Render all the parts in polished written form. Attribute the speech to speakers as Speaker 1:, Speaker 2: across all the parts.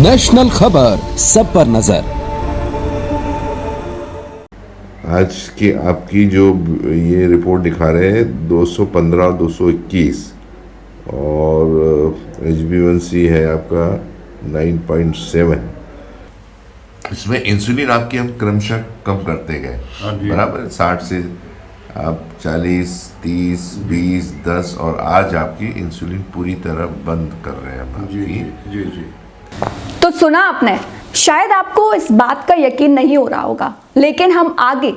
Speaker 1: National खबर, सब पर नजर।
Speaker 2: आज की आपकी जो ये रिपोर्ट दिखा रहे हैं 215 और 221 और HbA1c है आपका 9.7। इसमें इंसुलिन आपकी हम क्रमशः कम करते गए, बराबर 60 से आप 40, 30, 20, 10 और आज आपकी इंसुलिन पूरी तरह बंद कर रहे हैं हम आपकी।
Speaker 3: जी।
Speaker 4: तो सुना आपने, शायद आपको इस बात का यकीन नहीं हो रहा होगा, लेकिन हम आगे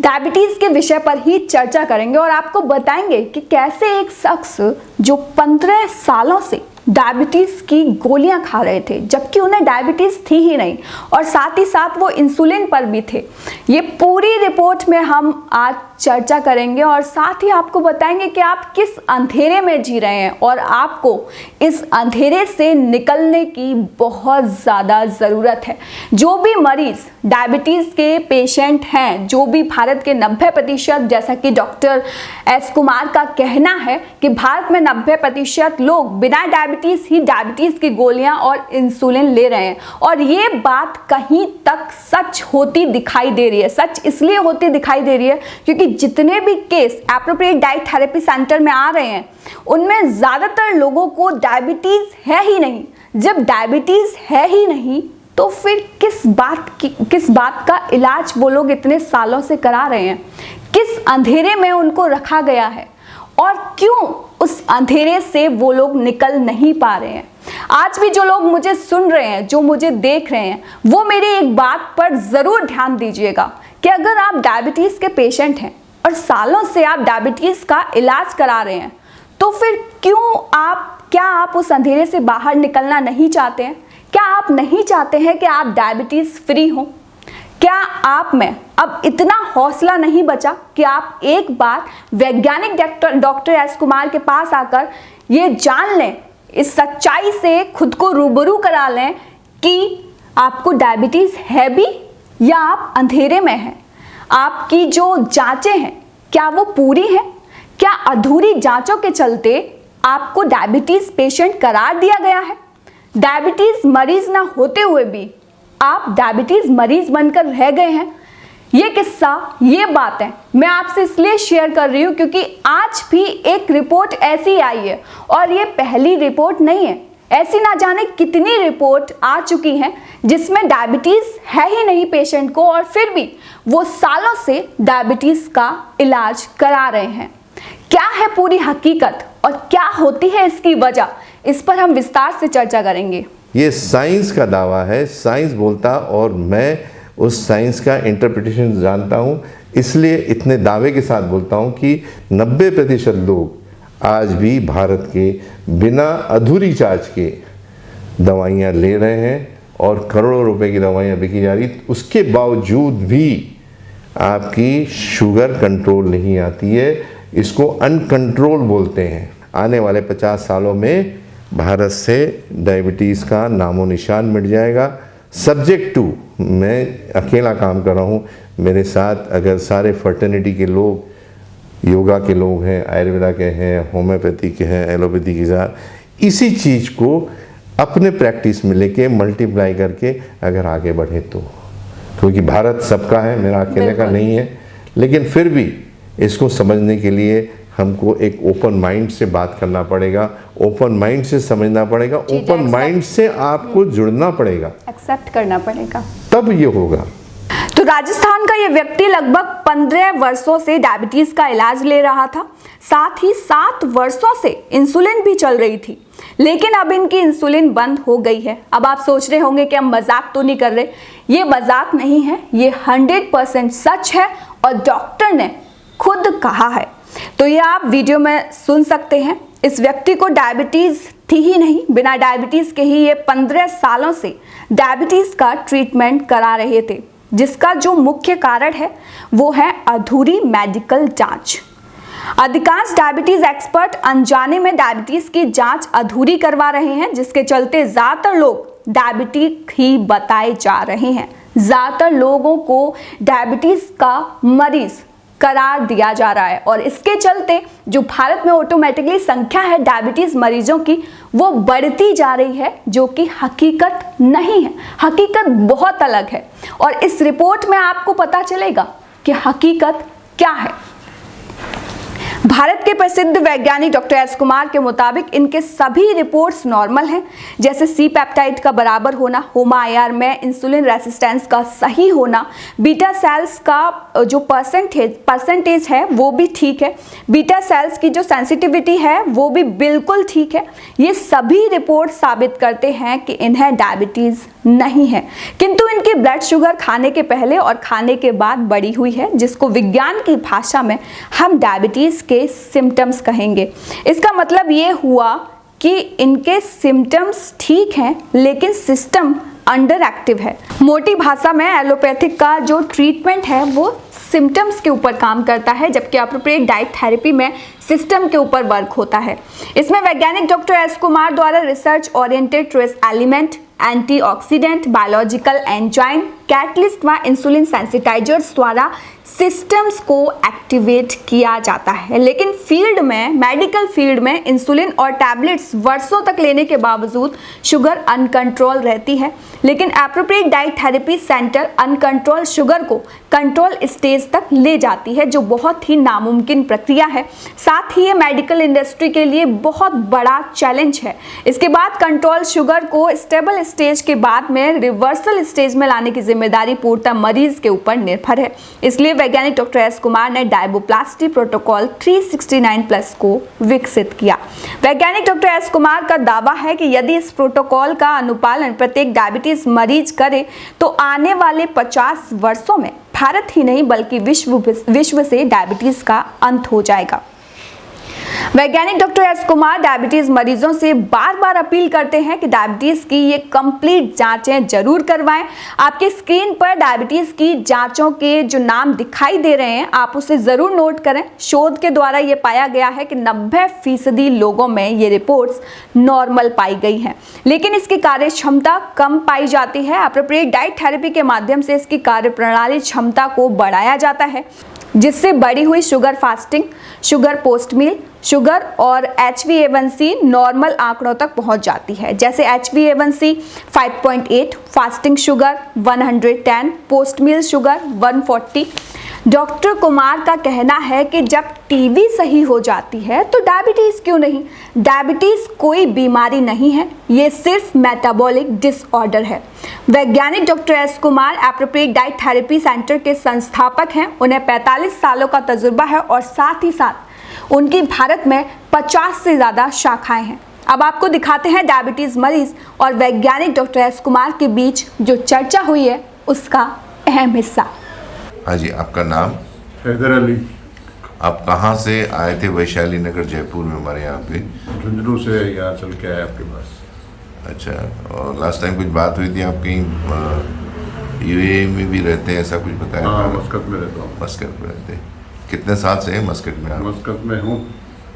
Speaker 4: डायबिटीज के विषय पर ही चर्चा करेंगे और आपको बताएंगे कि कैसे एक शख्स जो 15 सालों से डायबिटीज की गोलियां खा रहे थे, जबकि उन्हें डायबिटीज थी ही नहीं, और साथ ही साथ वो इंसुलिन पर भी थे। ये पूरी रिपोर्ट में हम आज चर्चा करेंगे और साथ ही आपको बताएंगे कि आप किस अंधेरे में जी रहे हैं और आपको इस अंधेरे से निकलने की बहुत ज़्यादा ज़रूरत है। जो भी मरीज डायबिटीज़ के पेशेंट हैं, जो भी भारत के 90%, जैसा कि डॉक्टर एस कुमार का कहना है कि भारत में 90% लोग बिना डायबिटीज़ ही डायबिटीज़ की गोलियां और इंसुलिन ले रहे हैं, और ये बात कहीं तक सच होती दिखाई दे रही है। सच इसलिए होती दिखाई दे रही है क्योंकि जितने भी case appropriate diet therapy centre में आ रहे हैं, उनमें ज़्यादातर लोगों को डायबिटीज़ है ही नहीं। जब डायबिटीज़ है ही नहीं तो फिर किस बात का इलाज वो लोग इतने सालों से करा रहे हैं? किस अंधेरे में उनको रखा गया है और क्यों उस अंधेरे से वो लोग निकल नहीं पा रहे हैं? आज भी जो लोग मुझे सुन रहे हैं, जो मुझे देख रहे हैं, वो मेरी एक बात पर ज़रूर ध्यान दीजिएगा कि अगर आप डायबिटीज़ के पेशेंट हैं और सालों से आप डायबिटीज़ का इलाज करा रहे हैं, तो फिर क्या आप उस अंधेरे से बाहर निकलना नहीं चाहते हैं? क्या आप नहीं चाहते हैं कि आप डायबिटीज़ फ्री हों? क्या आप में अब इतना हौसला नहीं बचा कि आप एक बार वैज्ञानिक डॉक्टर एस कुमार के पास आकर ये जान लें, इस सच्चाई से खुद को रूबरू करा लें कि आपको डायबिटीज़ है भी या आप अंधेरे में हैं? आपकी जो जांचें हैं क्या वो पूरी हैं? क्या अधूरी जांचों के चलते आपको डायबिटीज़ पेशेंट करार दिया गया है? डायबिटीज़ मरीज ना होते हुए भी आप डायबिटीज़ मरीज बनकर रह गए हैं। ये किस्सा, ये बातें मैं आपसे इसलिए शेयर कर रही हूँ क्योंकि आज भी एक रिपोर्ट ऐसी आई है, और ये पहली रिपोर्ट नहीं है। ऐसी ना जाने कितनी रिपोर्ट आ चुकी हैं जिसमें डायबिटीज़ है ही नहीं पेशेंट को, और फिर भी वो सालों से डायबिटीज़ का इलाज करा रहे हैं। क्या है पूरी हकीकत और क्या होती है इसकी वजह, इस पर हम विस्तार से चर्चा करेंगे।
Speaker 2: ये साइंस का दावा है, साइंस बोलता, और मैं उस साइंस का इंटरप्रिटेशन जानता हूँ, इसलिए इतने दावे के साथ बोलता हूँ कि 90% लोग आज भी भारत के बिना अधूरी चार्ज के दवाइयाँ ले रहे हैं और करोड़ों रुपए की दवाइयाँ बिकी जा रही। उसके बावजूद भी आपकी शुगर कंट्रोल नहीं आती है, इसको अनकंट्रोल बोलते हैं। आने वाले 50 सालों में भारत से डायबिटीज़ का नामो निशान मिट जाएगा। सब्जेक्ट टू, मैं अकेला काम कर रहा हूँ, मेरे साथ अगर सारे फर्टर्निटी के लोग, योगा के लोग हैं, आयुर्वेदा के हैं, होम्योपैथी के हैं, एलोपैथी के साथ इसी चीज़ को अपने प्रैक्टिस में लेके मल्टीप्लाई करके अगर आगे बढ़े तो, क्योंकि भारत सबका है, मेरा अकेले का नहीं है, लेकिन फिर भी इसको समझने के लिए हमको एक ओपन माइंड से बात करना पड़ेगा, ओपन माइंड से समझना पड़ेगा, ओपन माइंड से आपको जुड़ना पड़ेगा,
Speaker 4: एक्सेप्ट करना पड़ेगा,
Speaker 2: तब ये होगा।
Speaker 4: तो राजस्थान का ये व्यक्ति लगभग 15 वर्षों से डायबिटीज का इलाज ले रहा था, साथ ही 7 वर्षों से इंसुलिन भी चल रही थी, लेकिन अब इनकी इंसुलिन बंद हो गई है। अब आप सोच रहे होंगे कि हम मजाक तो नहीं कर रहे, ये मजाक नहीं है, ये 100% सच है और डॉक्टर ने खुद कहा है। तो ये आप वीडियो में सुन सकते हैं। इस व्यक्ति को डायबिटीज़ थी ही नहीं, बिना डायबिटीज़ के ही ये 15 सालों से डायबिटीज़ का ट्रीटमेंट करा रहे थे, जिसका जो मुख्य कारण है वो है अधूरी मेडिकल जांच। अधिकांश डायबिटीज़ एक्सपर्ट अनजाने में डायबिटीज़ की जांच अधूरी करवा रहे हैं, जिसके चलते ज़्यादातर लोग डायबिटिक ही बताए जा रहे हैं। ज़्यादातर लोगों को डायबिटीज़ का मरीज़ करार दिया जा रहा है। और इसके चलते जो भारत में ऑटोमेटिकली संख्या है डायबिटीज मरीजों की वो बढ़ती जा रही है, जो कि हकीकत नहीं है। हकीकत बहुत अलग है और इस रिपोर्ट में आपको पता चलेगा कि हकीकत क्या है। भारत के प्रसिद्ध वैज्ञानिक डॉक्टर एस कुमार के मुताबिक इनके सभी रिपोर्ट्स नॉर्मल हैं, जैसे सी पेप्टाइड का बराबर होना, होमा IR में इंसुलिन रेसिस्टेंस का सही होना, बीटा सेल्स का जो परसेंटेज है वो भी ठीक है, बीटा सेल्स की जो सेंसिटिविटी है वो भी बिल्कुल ठीक है। ये सभी रिपोर्ट साबित करते हैं कि इन्हें डायबिटीज नहीं है, किंतु इनकी ब्लड शुगर खाने के पहले और खाने के बाद बढ़ी हुई है, जिसको विज्ञान की भाषा में हम डायबिटीज के सिम्टम्स कहेंगे। इसका मतलब ये हुआ कि इनके सिम्टम्स ठीक हैं लेकिन सिस्टम अंडर एक्टिव है। मोटी भाषा में एलोपैथिक का जो ट्रीटमेंट है वो सिम्टम्स के ऊपर काम करता है, जबकि अप्रोप्रिएट डाइट थेरेपी में सिस्टम के ऊपर वर्क होता है। इसमें वैज्ञानिक डॉक्टर एस कुमार द्वारा research oriented trace element, antioxidant, biological enzyme, catalyst व इंसुलिन सेंसिटाइजर्स द्वारा सिस्टम्स को एक्टिवेट किया जाता है। लेकिन फील्ड में, मेडिकल फील्ड में इंसुलिन और टैबलेट्स वर्षों तक लेने के बावजूद शुगर अनकंट्रोल रहती है। लेकिन appropriate diet therapy centre uncontrol sugar को कंट्रोल स्टेज तक ले जाती है, जो बहुत ही नामुमकिन प्रक्रिया है। साथ ही ये मेडिकल इंडस्ट्री के लिए बहुत बड़ा चैलेंज है। इसके बाद कंट्रोल शुगर को स्टेबल स्टेज के बाद में रिवर्सल स्टेज में लाने की जिम्मेदारी पूर्णतः मरीज के ऊपर निर्भर है। इसलिए वैज्ञानिक डॉक्टर एस कुमार ने डायबोप्लास्टी प्रोटोकॉल 369+ को विकसित किया। वैज्ञानिक डॉक्टर एस कुमार का दावा है कि यदि इस प्रोटोकॉल का अनुपालन प्रत्येक डायबिटीज मरीज करे तो आने वाले 50 वर्षों में भारत ही नहीं बल्कि विश्व से डायबिटीज का अंत हो जाएगा। वैज्ञानिक डॉक्टर एस कुमार डायबिटीज मरीजों से बार बार अपील करते हैं कि डायबिटीज की ये कंप्लीट जांचें जरूर करवाएं। आपकी स्क्रीन पर डायबिटीज की जांचों के जो नाम दिखाई दे रहे हैं आप उसे जरूर नोट करें। शोध के द्वारा ये पाया गया है कि 90% लोगों में ये रिपोर्ट्स नॉर्मल पाई गई हैं, लेकिन इसकी कार्य क्षमता कम पाई जाती है। एप्रोप्रिएट डाइट थेरेपी के माध्यम से इसकी कार्यप्रणाली क्षमता को बढ़ाया जाता है, जिससे बढ़ी हुई शुगर फास्टिंग, शुगर पोस्ट मील शुगर और HbA1c नॉर्मल आंकड़ों तक पहुंच जाती है। जैसे HbA1c 5.8, फास्टिंग शुगर 110, पोस्ट मील शुगर 140। डॉक्टर कुमार का कहना है कि जब टीबी सही हो जाती है तो डायबिटीज क्यों नहीं? डायबिटीज कोई बीमारी नहीं है, ये सिर्फ मेटाबॉलिक डिसऑर्डर है। वैज्ञानिक doctor S Kumar appropriate diet therapy centre के संस्थापक हैं। उन्हें 45 सालों का तजुर्बा है और साथ ही साथ उनकी भारत में 50 से ज़्यादा शाखाएं हैं। अब आपको दिखाते हैं डायबिटीज मरीज और वैज्ञानिक डॉक्टर एस कुमार के बीच जो चर्चा हुई है उसका अहम हिस्सा।
Speaker 2: हाँ जी, आपका नाम?
Speaker 3: हैदर अली।
Speaker 2: आप कहाँ से आए थे? वैशाली नगर जयपुर में हमारे यहाँ पे।
Speaker 3: झुंझुनू से यहाँ चल के आए आपके पास।
Speaker 2: अच्छा, और लास्ट टाइम कुछ बात हुई थी आप कहीं यूएई में भी रहते हैं ऐसा कुछ बताया?
Speaker 3: हाँ, मस्कत में रहता हूँ।
Speaker 2: मस्कत में रहते हैं। कितने साल से हैं मस्कत में आप?
Speaker 3: मस्कत में हूँ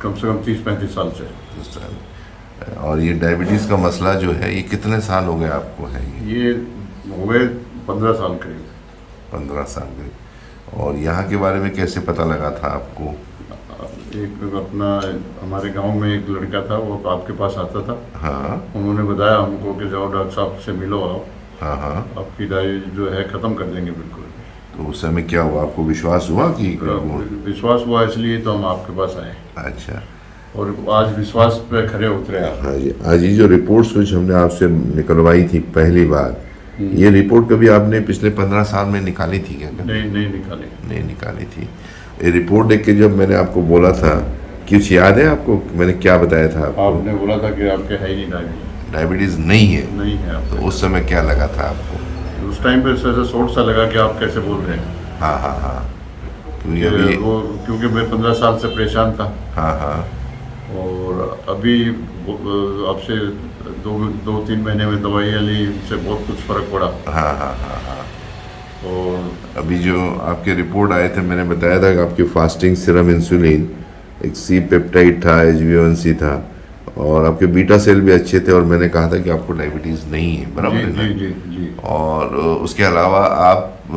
Speaker 3: कम से कम 30-35 साल से।
Speaker 2: 30 साल। और ये डायबिटीज़ का मसला जो है ये कितने साल हो गए आपको है?
Speaker 3: ये हो गए 15 साल करीब।
Speaker 2: 15 साल के। और यहाँ के बारे में कैसे पता लगा था आपको?
Speaker 3: एक अपना हमारे गांव में एक लड़का था, वो आपके पास आता था।
Speaker 2: हाँ।
Speaker 3: उन्होंने बताया हमको कि जाओ डॉक्टर साहब से मिलो आओ।
Speaker 2: हाँ हाँ।
Speaker 3: आपकी डायबिटीज जो है ख़त्म कर देंगे बिल्कुल।
Speaker 2: तो उस समय क्या हुआ? आपको विश्वास हुआ कि?
Speaker 3: विश्वास हुआ, इसलिए तो हम आपके पास आए।
Speaker 2: अच्छा।
Speaker 3: और आज विश्वास पे खरे उतरे आप।
Speaker 2: हाँ जी। आज ये जो रिपोर्ट्स कुछ हमने आपसे निकलवाई थी पहली बार, ये रिपोर्ट कभी आपने पिछले 15 साल में निकाली थी क्या?
Speaker 3: नहीं निकाली। नहीं
Speaker 2: निकाली थी। ये रिपोर्ट देख के जब मैंने आपको बोला था, कुछ याद है आपको मैंने क्या बताया था आपको?
Speaker 3: आपने बोला था कि आपके है ही नहीं
Speaker 2: डायबिटीज नहीं है।
Speaker 3: नहीं है आपको।
Speaker 2: तो उस समय क्या लगा था आपको?
Speaker 3: उस टाइम पे ऐसा शॉर्ट सा लगा कि आप कैसे बोल रहे हैं।
Speaker 2: हाँ हाँ हाँ।
Speaker 3: क्योंकि मैं 15 साल से परेशान था।
Speaker 2: हाँ हाँ।
Speaker 3: और अभी आपसे 2-3 महीने में दवाइयाँ ली, से बहुत कुछ फर्क पड़ा।
Speaker 2: हाँ हाँ हाँ हाँ।
Speaker 3: और
Speaker 2: अभी जो आपके रिपोर्ट आए थे मैंने बताया था कि आपकी फास्टिंग सीरम इंसुलिन, एक सी पेप्टाइड था, HbA1c था और आपके बीटा सेल भी अच्छे थे और मैंने कहा था कि आपको डायबिटीज़ नहीं है, बराबर है ना?
Speaker 3: जी।
Speaker 2: और उसके अलावा आप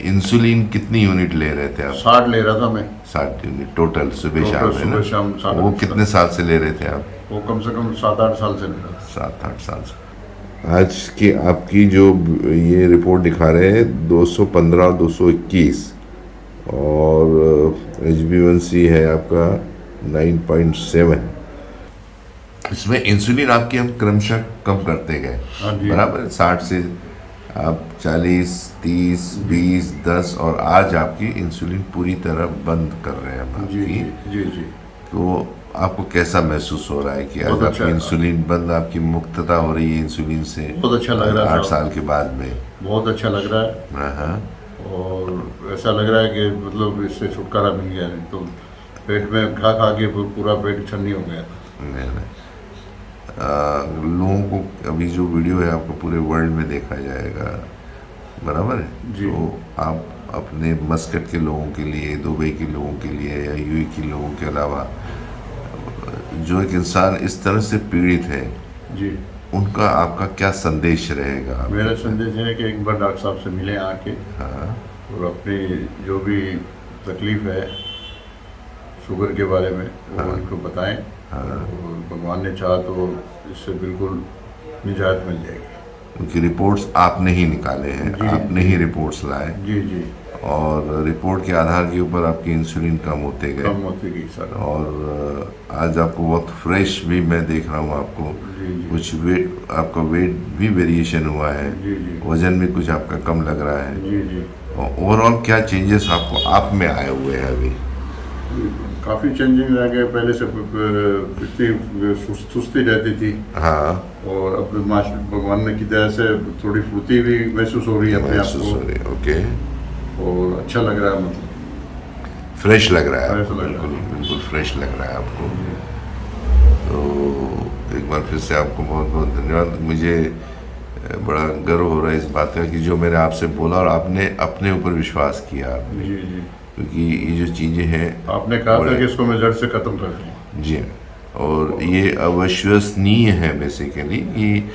Speaker 2: इंसुलिन कितनी यूनिट ले रहे थे आप?
Speaker 3: 60 ले रहा था मैं।
Speaker 2: 60 यूनिट टोटल सुबह शाम
Speaker 3: टोटल
Speaker 2: है ना?
Speaker 3: सुबह शाम 60।
Speaker 2: वो कितने साल से ले रहे थे आप?
Speaker 3: वो कम से कम 7-8 साल से ले रहा था।
Speaker 2: 7-8 साल से। आज की आपकी जो ये रिपोर्ट दिखा रहे हैं 215 और 221 और HbA1c है आपका 9.7। इसमें इंसुलिन आपकी हम क्रमशः कम करते गए,
Speaker 3: हाँ जी।
Speaker 2: बराबर 60 से आप 40, 30, 20, 10 और आज आपकी इंसुलिन पूरी तरह बंद कर रहे हैं हम
Speaker 3: जी
Speaker 2: आपकी।
Speaker 3: जी जी।
Speaker 2: तो आपको कैसा महसूस हो रहा है कि आज
Speaker 3: बहुत
Speaker 2: आपकी
Speaker 3: अच्छा।
Speaker 2: इंसुलिन बंद, आपकी मुक्तता हो रही है इंसुलिन से?
Speaker 3: बहुत अच्छा लग रहा है
Speaker 2: 8
Speaker 3: साहब।
Speaker 2: साल के बाद में।
Speaker 3: बहुत अच्छा लग रहा है
Speaker 2: हाँ हाँ।
Speaker 3: और ऐसा लग रहा है कि मतलब इससे छुटकारा मिल गया। नहीं तो पेट में खा खा के पूरा पेट छन्नी हो गया था।
Speaker 2: नहीं। लोगों को अभी जो वीडियो है आपको पूरे वर्ल्ड में देखा जाएगा, बराबर है?
Speaker 3: जी।
Speaker 2: तो आप अपने मस्कट के लोगों के लिए, दुबई के लोगों के लिए या यूएई के लोगों के अलावा जो एक इंसान इस तरह से पीड़ित है,
Speaker 3: जी।
Speaker 2: उनका आपका क्या संदेश रहेगा?
Speaker 3: मेरा संदेश है कि एक बार डॉक्टर साहब से मिलें आके
Speaker 2: हाँ
Speaker 3: और अपनी जो भी तकलीफ है शुगर के बारे में वो उनको बताएं। और भगवान ने चाहा तो इससे बिल्कुल निजात मिल जाएगी।
Speaker 2: उनकी रिपोर्ट्स आपने ही निकाले हैं,
Speaker 3: जी,
Speaker 2: आपने ही रिपोर्ट्स लाए
Speaker 3: जी जी।
Speaker 2: और रिपोर्ट के आधार के ऊपर आपकी इंसुलिन कम होते गए
Speaker 3: कम होती गई सर।
Speaker 2: और आज आपको बहुत फ्रेश भी मैं देख रहा हूँ आपको।
Speaker 3: जी जी।
Speaker 2: कुछ वेट, आपका वेट भी वेरिएशन हुआ है,
Speaker 3: जी जी।
Speaker 2: वजन भी कुछ आपका कम लग रहा है।
Speaker 3: जी जी।
Speaker 2: और ओवरऑल क्या चेंजेस आपको आप में आए हुए हैं अभी?
Speaker 3: काफ़ी चेंजिंग आ गया। पहले से इतनी सुस्ती रहती थी
Speaker 2: हाँ,
Speaker 3: और अब भगवान ने की दया से थोड़ी फुर्ती भी महसूस हो रही है अपने आप
Speaker 2: महसूस हो
Speaker 3: को
Speaker 2: रही है। ओके,
Speaker 3: और अच्छा लग रहा है। मतलब
Speaker 2: फ्रेश लग रहा है
Speaker 3: फ्रेश
Speaker 2: आपको,
Speaker 3: लग रहा है।
Speaker 2: बिल्कुल बिल्कुल फ्रेश लग रहा है आपको। तो एक बार फिर से आपको बहुत बहुत धन्यवाद। मुझे बड़ा गर्व हो रहा है इस बात का कि जो मैंने आपसे बोला और आपने अपने ऊपर विश्वास किया आपने,
Speaker 3: जी जी।
Speaker 2: क्योंकि ये जो चीज़ें हैं
Speaker 3: आपने कहा था
Speaker 2: बड़े-
Speaker 3: कि इसको मैं जड़ से ख़त्म कर दूँ।
Speaker 2: जी, और ये अविश्वसनीय है बेसिकली कि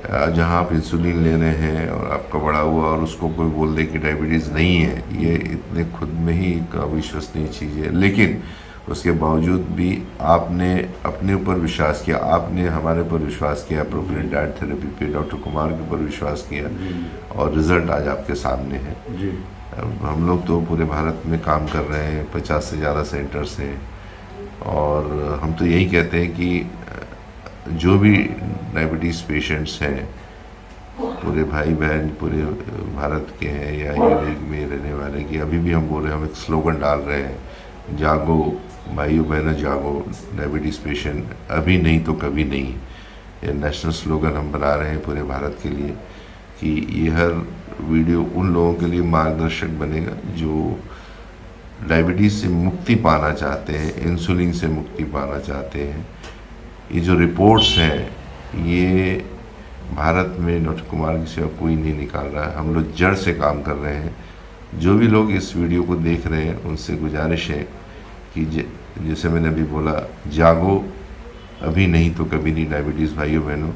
Speaker 2: जहाँ आप इंसुलिन ले रहे हैं और आपका बड़ा हुआ और उसको कोई बोल दे कि डायबिटीज़ नहीं है, ये इतने खुद में ही एक अविश्वसनीय चीज़ है। लेकिन उसके बावजूद भी आपने अपने ऊपर विश्वास किया, आपने हमारे ऊपर विश्वास किया, अप्रोप्रिएट डाइट थेरेपी पे डॉक्टर कुमार के ऊपर विश्वास किया और रिज़ल्ट आज आपके सामने है।
Speaker 3: जी।
Speaker 2: अब हम लोग तो पूरे भारत में काम कर रहे हैं, 50 से ज़्यादा सेंटर्स हैं और हम तो यही कहते हैं कि जो भी डायबिटीज़ पेशेंट्स हैं, पूरे भाई बहन पूरे भारत के हैं या यूएई में रहने वाले की, अभी भी हम बोल रहे हैं, हम एक स्लोगन डाल रहे हैं, जागो भाइयों बहनों जागो, डायबिटीज़ पेशेंट अभी नहीं तो कभी नहीं। ये नेशनल स्लोगन हम बना रहे हैं पूरे भारत के लिए कि ये हर वीडियो उन लोगों के लिए मार्गदर्शक बनेगा जो डायबिटीज़ से मुक्ति पाना चाहते हैं, इंसुलिन से मुक्ति पाना चाहते हैं। ये जो रिपोर्ट्स हैं ये भारत में डॉक्टर कुमार की सिवा कोई नहीं निकाल रहा है, हम लोग जड़ से काम कर रहे हैं। जो भी लोग इस वीडियो को देख रहे हैं उनसे गुजारिश है कि जैसे मैंने अभी बोला, जागो अभी नहीं तो कभी नहीं डायबिटीज़ भाइयों बहनों।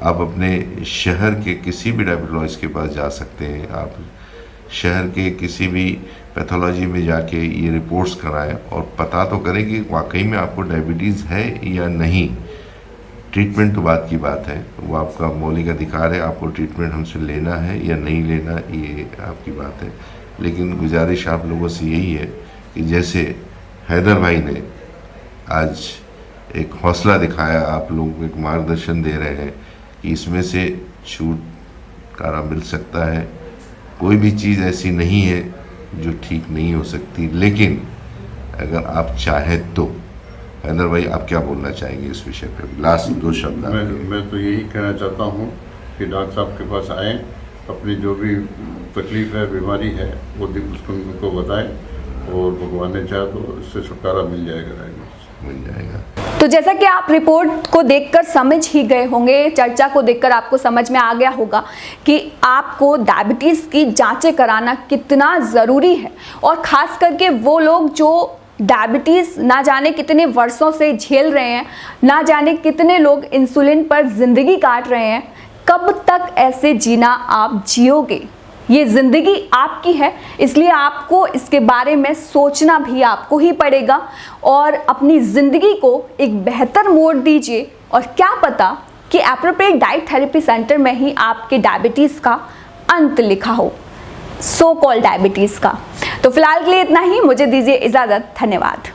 Speaker 2: आप अपने शहर के किसी भी डायबिटोलॉजिस्ट के पास जा सकते हैं, आप शहर के किसी भी पैथोलॉजी में जाके ये रिपोर्ट्स कराएं और पता तो करें कि वाकई में आपको डायबिटीज़ है या नहीं। ट्रीटमेंट तो बात की बात है, वो आपका मौलिक अधिकार है, आपको ट्रीटमेंट हमसे लेना है या नहीं लेना ये आपकी बात है। लेकिन गुजारिश आप लोगों से यही है कि जैसे हैदर भाई ने आज एक हौसला दिखाया, आप लोगों को एक मार्गदर्शन दे रहे हैं कि इसमें से छुटकारा मिल सकता है। कोई भी चीज़ ऐसी नहीं है जो ठीक नहीं हो सकती, लेकिन अगर आप चाहें तो। हैदर भाई, आप क्या बोलना चाहेंगे इस विषय पे? लास्ट 2 शब्द आपके।
Speaker 3: मैं तो यही कहना चाहता हूँ कि डॉक्टर साहब के पास आएँ, अपनी जो भी तकलीफ़ है, बीमारी है, वो उसको उनको बताएं और भगवान ने चाहा तो इससे छुटकारा मिल जाएगा,
Speaker 2: मिल जाएगा।
Speaker 4: तो जैसा कि आप रिपोर्ट को देखकर समझ ही गए होंगे, चर्चा को देखकर आपको समझ में आ गया होगा कि आपको डायबिटीज़ की जांचें कराना कितना ज़रूरी है। और ख़ास करके वो लोग जो डायबिटीज़ ना जाने कितने वर्षों से झेल रहे हैं, ना जाने कितने लोग इंसुलिन पर ज़िंदगी काट रहे हैं, कब तक ऐसे जीना आप जियोगे? ये जिंदगी आपकी है, इसलिए आपको इसके बारे में सोचना भी आपको ही पड़ेगा और अपनी जिंदगी को एक बेहतर मोड़ दीजिए। और क्या पता कि एप्रोप्रिएट डाइट थेरेपी सेंटर में ही आपके डायबिटीज़ का अंत लिखा हो, सो कॉल्ड डायबिटीज़ का। तो फिलहाल के लिए इतना ही, मुझे दीजिए इजाज़त। धन्यवाद।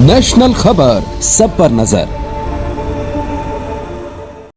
Speaker 1: नेशनल खबर, सब पर नजर।